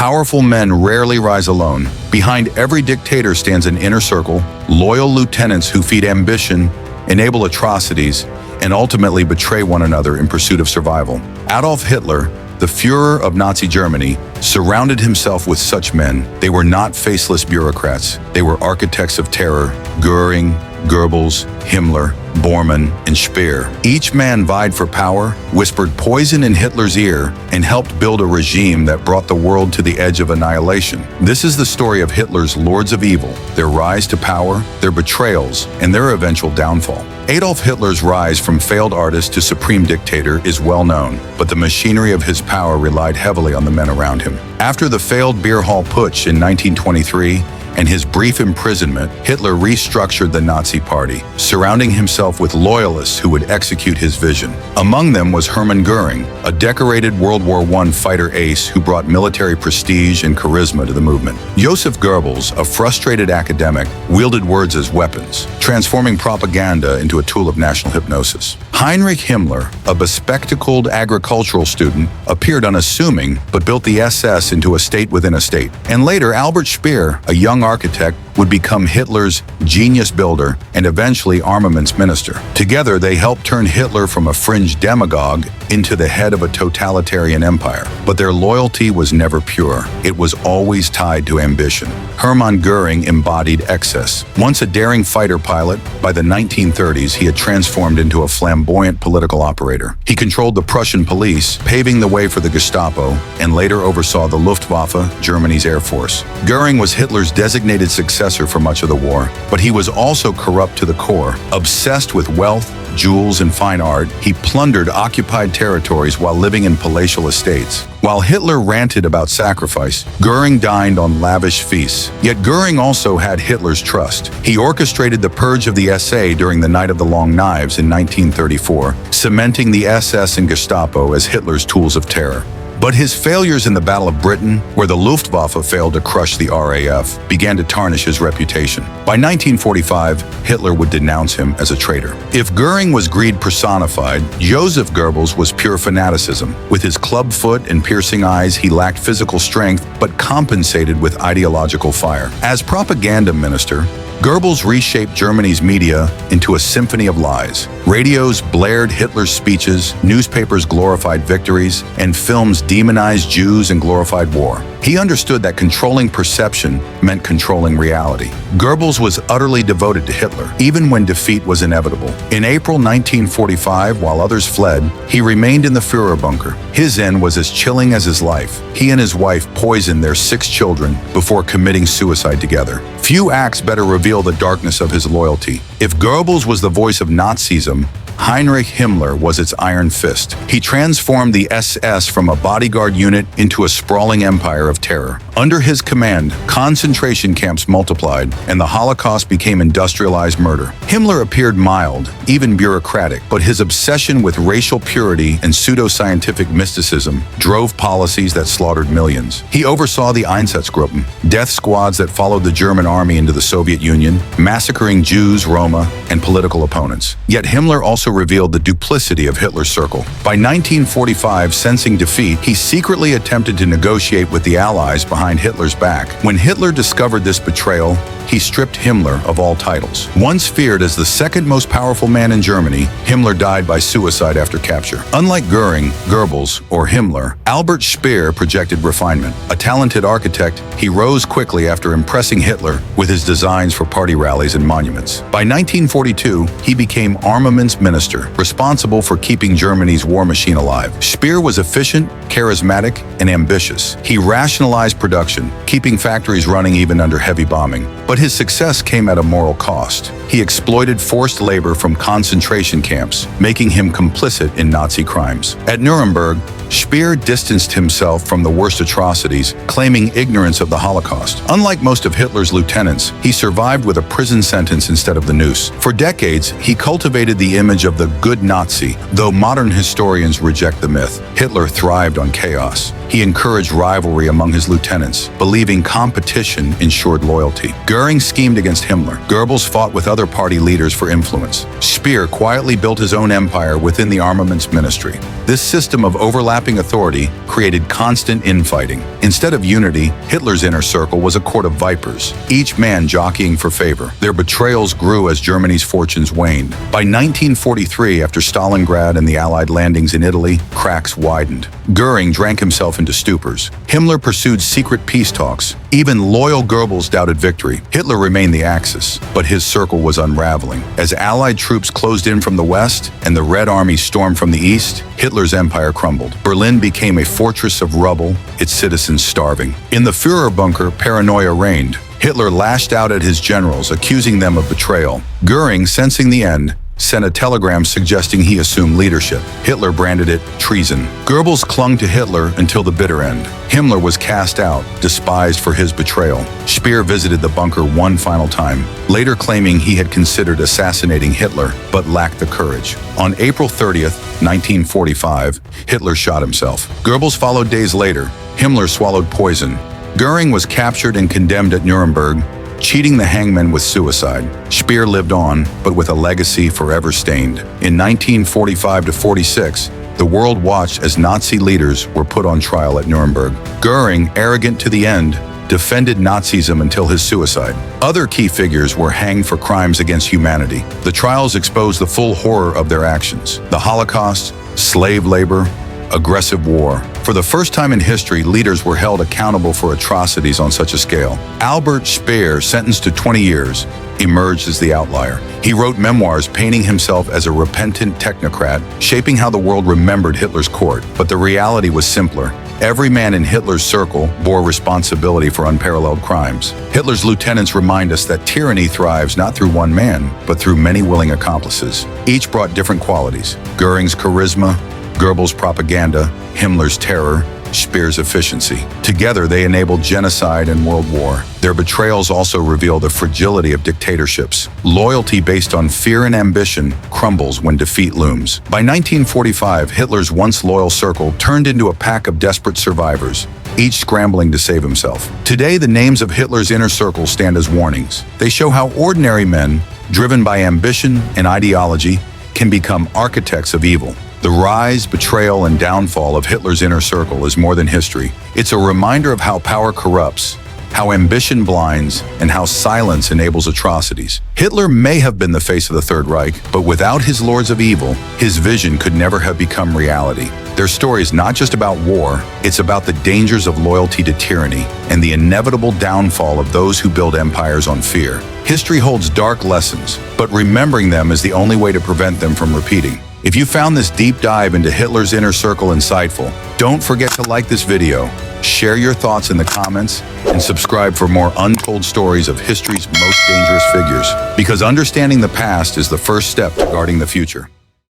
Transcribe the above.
Powerful men rarely rise alone. Behind every dictator stands an inner circle, loyal lieutenants who feed ambition, enable atrocities, and ultimately betray one another in pursuit of survival. Adolf Hitler, the Führer of Nazi Germany, surrounded himself with such men. They were not faceless bureaucrats. They were architects of terror: Göring, Goebbels, Himmler, Bormann, and Speer. Each man vied for power, whispered poison in Hitler's ear, and helped build a regime that brought the world to the edge of annihilation. This is the story of Hitler's lords of evil, their rise to power, their betrayals, and their eventual downfall. Adolf Hitler's rise from failed artist to supreme dictator is well known, but the machinery of his power relied heavily on the men around him. After the failed beer hall putsch in 1923, and his brief imprisonment, Hitler restructured the Nazi Party, surrounding himself with loyalists who would execute his vision. Among them was Herman Göring, a decorated World War I fighter ace who brought military prestige and charisma to the movement. Joseph Goebbels, a frustrated academic, wielded words as weapons, transforming propaganda into a tool of national hypnosis. Heinrich Himmler, a bespectacled agricultural student, appeared unassuming but built the SS into a state within a state. And later, Albert Speer, a young architect, would become Hitler's genius builder and eventually armaments minister. Together, they helped turn Hitler from a fringe demagogue into the head of a totalitarian empire. But their loyalty was never pure. It was always tied to ambition. Hermann Göring embodied excess. Once a daring fighter pilot, by the 1930s, he had transformed into a flamboyant political operator. He controlled the Prussian police, paving the way for the Gestapo, and later oversaw the Luftwaffe, Germany's air force. Göring was Hitler's designated successor for much of the war, but he was also corrupt to the core. Obsessed with wealth, jewels, and fine art, he plundered occupied territories while living in palatial estates. While Hitler ranted about sacrifice, Göring dined on lavish feasts. Yet Göring also had Hitler's trust. He orchestrated the purge of the SA during the Night of the Long Knives in 1934, cementing the SS and Gestapo as Hitler's tools of terror. But his failures in the Battle of Britain, where the Luftwaffe failed to crush the RAF, began to tarnish his reputation. By 1945, Hitler would denounce him as a traitor. If Göring was greed personified, Joseph Goebbels was pure fanaticism. With his club foot and piercing eyes, he lacked physical strength, but compensated with ideological fire. As propaganda minister, Goebbels reshaped Germany's media into a symphony of lies. Radios blared Hitler's speeches, newspapers glorified victories, and films demonized Jews and glorified war. He understood that controlling perception meant controlling reality. Goebbels was utterly devoted to Hitler, even when defeat was inevitable. In April 1945, while others fled, he remained in the Führer bunker. His end was as chilling as his life. He and his wife poisoned their 6 children before committing suicide together. Few acts better reveal the darkness of his loyalty. If Goebbels was the voice of Nazism, Heinrich Himmler was its iron fist. He transformed the SS from a bodyguard unit into a sprawling empire of terror. Under his command, concentration camps multiplied, and the Holocaust became industrialized murder. Himmler appeared mild, even bureaucratic, but his obsession with racial purity and pseudo-scientific mysticism drove policies that slaughtered millions. He oversaw the Einsatzgruppen, death squads that followed the German army into the Soviet Union, massacring Jews, Roma, and political opponents. Yet Himmler also revealed the duplicity of Hitler's circle. By 1945, sensing defeat, he secretly attempted to negotiate with the Allies behind Hitler's back. When Hitler discovered this betrayal, he stripped Himmler of all titles. Once feared as the second most powerful man in Germany, Himmler died by suicide after capture. Unlike Göring, Goebbels, or Himmler, Albert Speer projected refinement. A talented architect, he rose quickly after impressing Hitler with his designs for party rallies and monuments. By 1942, he became armaments minister, responsible for keeping Germany's war machine alive. Speer was efficient, charismatic, and ambitious. He rationalized production, keeping factories running even under heavy bombing. But his success came at a moral cost. He exploited forced labor from concentration camps, making him complicit in Nazi crimes. At Nuremberg, Speer distanced himself from the worst atrocities, claiming ignorance of the Holocaust. Unlike most of Hitler's lieutenants, he survived with a prison sentence instead of the noose. For decades, he cultivated the image of the good Nazi, though modern historians reject the myth. Hitler thrived on chaos. He encouraged rivalry among his lieutenants, believing competition ensured loyalty. Göring schemed against Himmler. Goebbels fought with other party leaders for influence. Speer quietly built his own empire within the armaments ministry. This system of overlapping authority created constant infighting. Instead of unity, Hitler's inner circle was a court of vipers, each man jockeying for favor. Their betrayals grew as Germany's fortunes waned. By 1943, after Stalingrad and the Allied landings in Italy, cracks widened. Göring drank himself into stupors. Himmler pursued secret peace talks. Even loyal Goebbels doubted victory. Hitler remained the axis, but his circle was unraveling. As Allied troops closed in from the west and the Red Army stormed from the east, Hitler's empire crumbled. Berlin became a fortress of rubble, its citizens starving. In the Führer bunker, paranoia reigned. Hitler lashed out at his generals, accusing them of betrayal. Göring, sensing the end, sent a telegram suggesting he assume leadership. Hitler branded it treason. Goebbels clung to Hitler until the bitter end. Himmler was cast out, despised for his betrayal. Speer visited the bunker one final time, later claiming he had considered assassinating Hitler, but lacked the courage. On April 30th, 1945, Hitler shot himself. Goebbels followed days later. Himmler swallowed poison. Göring was captured and condemned at Nuremberg, cheating the hangman with suicide. Speer lived on, but with a legacy forever stained. In 1945-46, the world watched as Nazi leaders were put on trial at Nuremberg. Göring, arrogant to the end, defended Nazism until his suicide. Other key figures were hanged for crimes against humanity. The trials exposed the full horror of their actions: the Holocaust, slave labor, aggressive war. For the first time in history, leaders were held accountable for atrocities on such a scale. Albert Speer, sentenced to 20 years, emerged as the outlier. He wrote memoirs painting himself as a repentant technocrat, shaping how the world remembered Hitler's court. But the reality was simpler. Every man in Hitler's circle bore responsibility for unparalleled crimes. Hitler's lieutenants remind us that tyranny thrives not through one man, but through many willing accomplices. Each brought different qualities: Göring's charisma, Goebbels' propaganda, Himmler's terror, Speer's efficiency. Together, they enabled genocide and world war. Their betrayals also reveal the fragility of dictatorships. Loyalty based on fear and ambition crumbles when defeat looms. By 1945, Hitler's once loyal circle turned into a pack of desperate survivors, each scrambling to save himself. Today, the names of Hitler's inner circle stand as warnings. They show how ordinary men, driven by ambition and ideology, can become architects of evil. The rise, betrayal, and downfall of Hitler's inner circle is more than history. It's a reminder of how power corrupts, how ambition blinds, and how silence enables atrocities. Hitler may have been the face of the Third Reich, but without his lords of evil, his vision could never have become reality. Their story is not just about war, it's about the dangers of loyalty to tyranny and the inevitable downfall of those who build empires on fear. History holds dark lessons, but remembering them is the only way to prevent them from repeating. If you found this deep dive into Hitler's inner circle insightful, don't forget to like this video, share your thoughts in the comments, and subscribe for more untold stories of history's most dangerous figures. Because understanding the past is the first step to guarding the future.